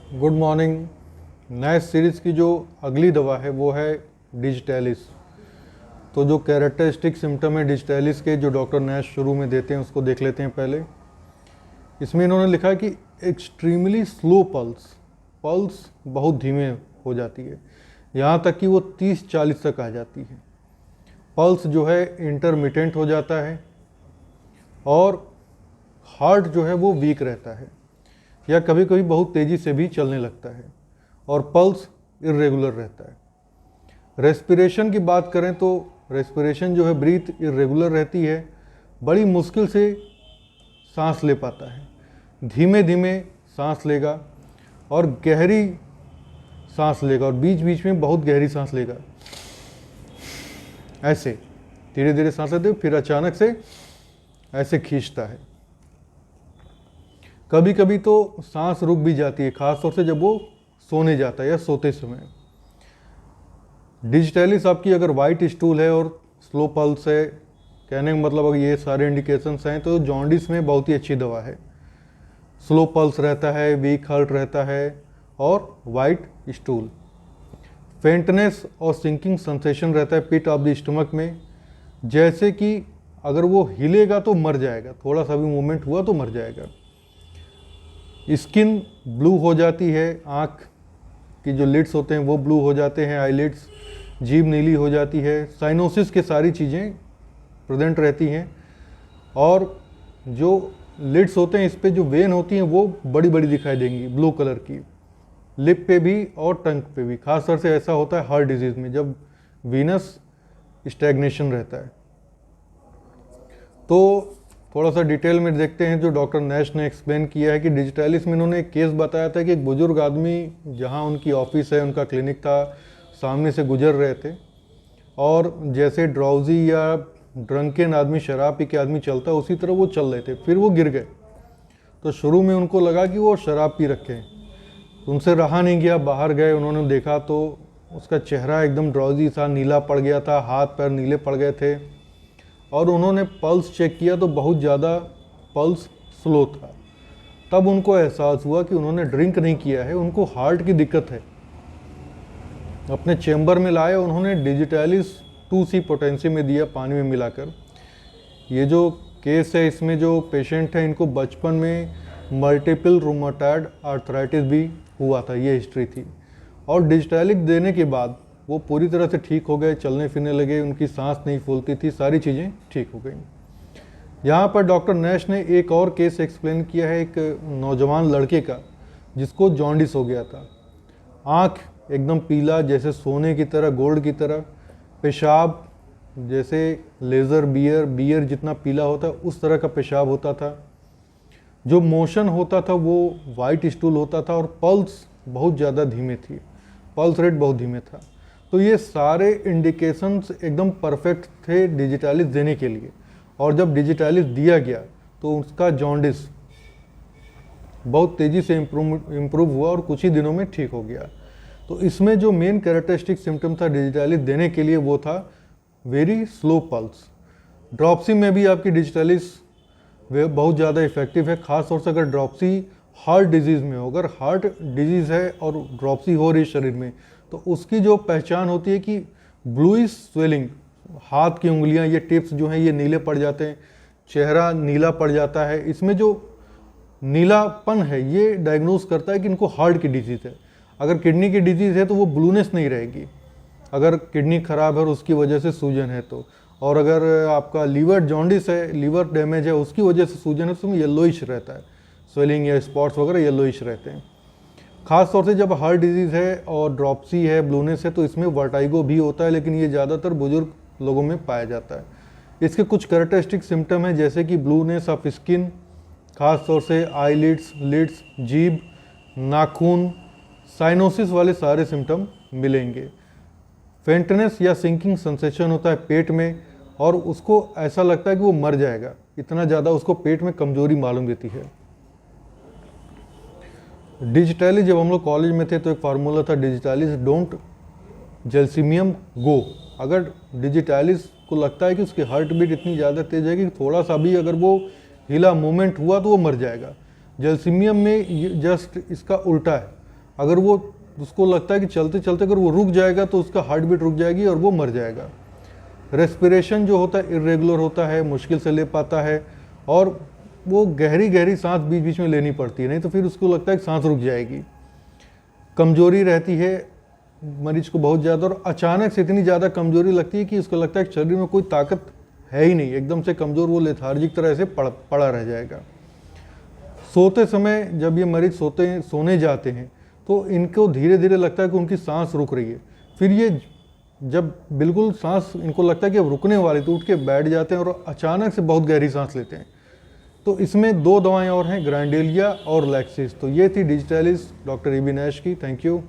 Good morning. नए series की जो अगली दवा है वो है डिजिटैलिस। तो जो कैरेक्टरिस्टिक सिम्टम है डिजिटैलिस के जो डॉक्टर नैश शुरू में देते हैं उसको देख लेते हैं पहले। इसमें इन्होंने लिखा है कि एक्सट्रीमली स्लो पल्स, पल्स बहुत धीमे हो जाती है, यहाँ तक कि वो 30-40 तक आ जाती है। पल्स जो है इंटरमिटेंट हो जाता है और हार्ट जो है वो वीक रहता है या कभी कभी बहुत तेज़ी से भी चलने लगता है और पल्स इरेगुलर रहता है। रेस्पिरेशन की बात करें तो रेस्पिरेशन जो है ब्रीथ इरेगुलर रहती है, बड़ी मुश्किल से सांस ले पाता है, धीमे धीमे सांस लेगा और गहरी सांस लेगा और बीच बीच में बहुत गहरी सांस लेगा, ऐसे धीरे धीरे सांस लेते फिर अचानक से ऐसे खींचता है। कभी कभी तो सांस रुक भी जाती है, खासतौर से जब वो सोने जाता है या सोते समय। डिजिटैलिस आपकी अगर वाइट स्टूल है और स्लो पल्स है, कहने का मतलब अगर ये सारे इंडिकेशंस हैं तो जॉन्डिस में बहुत ही अच्छी दवा है। स्लो पल्स रहता है, वीक हार्ट रहता है और वाइट स्टूल। फेंटनेस और सिंकिंग सेंसेशन रहता है पिट ऑफ द स्टमक में, जैसे कि अगर वो हिलेगा तो मर जाएगा, थोड़ा सा भी मूवमेंट हुआ तो मर जाएगा। स्किन ब्लू हो जाती है, आँख की जो लिड्स होते हैं वो ब्लू हो जाते हैं, आईलिड्स, जीभ नीली हो जाती है, साइनोसिस के सारी चीज़ें प्रेजेंट रहती हैं और जो लिड्स होते हैं इस पे जो वेन होती हैं वो बड़ी बड़ी दिखाई देंगी ब्लू कलर की, लिप पे भी और टंग पे भी। खासतौर से ऐसा होता है हार्ट डिजीज़ में जब वीनस स्टैग्नेशन रहता है। तो थोड़ा सा डिटेल में देखते हैं जो डॉक्टर नैश ने एक्सप्लेन किया है कि डिजिटैलिस में इन्होंने एक केस बताया था कि एक बुजुर्ग आदमी जहां उनकी ऑफिस है, उनका क्लिनिक था, सामने से गुजर रहे थे और जैसे ड्राउजी या ड्रंकन आदमी, शराब पी के आदमी चलता है उसी तरह वो चल रहे थे। फिर वो गिर गए तो शुरू में उनको लगा कि वो शराब पी रखे हैं, उनसे रहा नहीं गया, बाहर गए, उन्होंने देखा तो उसका चेहरा एकदम ड्राउजी था, नीला पड़ गया था, हाथ पैर नीले पड़ गए थे और उन्होंने पल्स चेक किया तो बहुत ज़्यादा पल्स स्लो था। तब उनको एहसास हुआ कि उन्होंने ड्रिंक नहीं किया है, उनको हार्ट की दिक्कत है। अपने चेंबर में लाए, उन्होंने डिजिटैलिस 2C पोटेंसी में दिया पानी में मिलाकर। ये जो केस है इसमें जो पेशेंट है इनको बचपन में मल्टीपल रूमेटॉइड आर्थराइटिस भी हुआ था, ये हिस्ट्री थी और डिजिटैलिस देने के बाद वो पूरी तरह से ठीक हो गए, चलने फिरने लगे, उनकी सांस नहीं फूलती थी, सारी चीज़ें ठीक हो गई। यहाँ पर डॉक्टर नैश ने एक और केस एक्सप्लेन किया है, एक नौजवान लड़के का जिसको जॉन्डिस हो गया था। आँख एकदम पीला जैसे सोने की तरह, गोल्ड की तरह, पेशाब जैसे लेज़र बियर जितना पीला होता है उस तरह का पेशाब होता था, जो मोशन होता था वो वाइट स्टूल होता था और पल्स बहुत ज़्यादा धीमे थी, पल्स रेट बहुत धीमे था। तो ये सारे इंडिकेशंस एकदम परफेक्ट थे डिजिटैलिस देने के लिए और जब डिजिटैलिस दिया गया तो उसका जॉन्डिस बहुत तेज़ी से इम्प्रूव हुआ और कुछ ही दिनों में ठीक हो गया। तो इसमें जो मेन कैरेक्टरिस्टिक सिम्टम था डिजिटैलिस देने के लिए वो था वेरी स्लो पल्स। ड्रॉप्सी में भी आपकी डिजिटैलिस वे बहुत ज़्यादा इफेक्टिव है, खासतौर से अगर ड्रॉप्सी हार्ट डिजीज़ में हो। अगर हार्ट डिजीज़ है और ड्रॉप्सी हो रही शरीर में तो उसकी जो पहचान होती है कि ब्लूइश स्वेलिंग, हाथ की उंगलियां, ये टिप्स जो हैं ये नीले पड़ जाते हैं, चेहरा नीला पड़ जाता है। इसमें जो नीलापन है ये डायग्नोज करता है कि इनको हार्ट की डिजीज़ है। अगर किडनी की डिजीज़ है तो वो ब्लूनेस नहीं रहेगी, अगर किडनी खराब है और उसकी वजह से सूजन है तो, और अगर आपका लीवर जॉन्डिस है, लीवर डैमेज है, उसकी वजह से सूजन है तो उसमें येलोइश रहता है, स्वेलिंग या स्पॉट्स वगैरह येलोइश रहते हैं। खास तौर से जब हार्ट डिजीज़ है और ड्रॉप्सी है, ब्लूनेस है तो इसमें वर्टाइगो भी होता है, लेकिन ये ज़्यादातर बुजुर्ग लोगों में पाया जाता है। इसके कुछ कैरेक्टरिस्टिक सिम्टम हैं जैसे कि ब्लूनेस ऑफ स्किन, खास तौर से आईलिड्स, लिड्स, जीभ, नाखून, साइनोसिस वाले सारे सिम्टम मिलेंगे। फेंटनेस या सिंकिंग सेंसेशन होता है पेट में और उसको ऐसा लगता है कि वो मर जाएगा, इतना ज़्यादा उसको पेट में कमजोरी मालूम देती है। डिजिटैलिस जब हम लोग कॉलेज में थे तो एक फार्मूला था डिजिटैलिस डोंट जेल्सिमियम गो। अगर डिजिटैलिस को लगता है कि उसकी हार्ट बीट इतनी ज़्यादा तेज है कि थोड़ा सा भी अगर वो हिला मूवमेंट हुआ तो वो मर जाएगा, जेल्सिमियम में जस्ट इसका उल्टा है। अगर वो उसको लगता है कि चलते चलते अगर वो रुक जाएगा तो उसका हार्ट बीट रुक जाएगी और वो मर जाएगा। रेस्पिरेशन जो होता है इरेगुलर होता है, मुश्किल से ले पाता है और वो गहरी गहरी सांस बीच बीच में लेनी पड़ती है, नहीं तो फिर उसको लगता है कि सांस रुक जाएगी। कमजोरी रहती है मरीज को बहुत ज़्यादा, और अचानक से इतनी ज़्यादा कमजोरी लगती है कि उसको लगता है कि शरीर में कोई ताकत है ही नहीं, एकदम से कमज़ोर, वो लेथार्जिक तरह से पड़ा रह जाएगा। सोते समय जब ये मरीज सोने जाते हैं तो इनको धीरे धीरे लगता है कि उनकी सांस रुक रही है। फिर ये जब बिल्कुल सांस इनको लगता है कि अब रुकने वाली, तो उठ के बैठ जाते हैं और अचानक से बहुत गहरी सांस लेते हैं। तो इसमें 2 दवाएं और हैं, ग्रांडेलिया और लैक्सिस। तो ये थी डिजिटैलिस डॉक्टर ईबी नैश की। Thank you.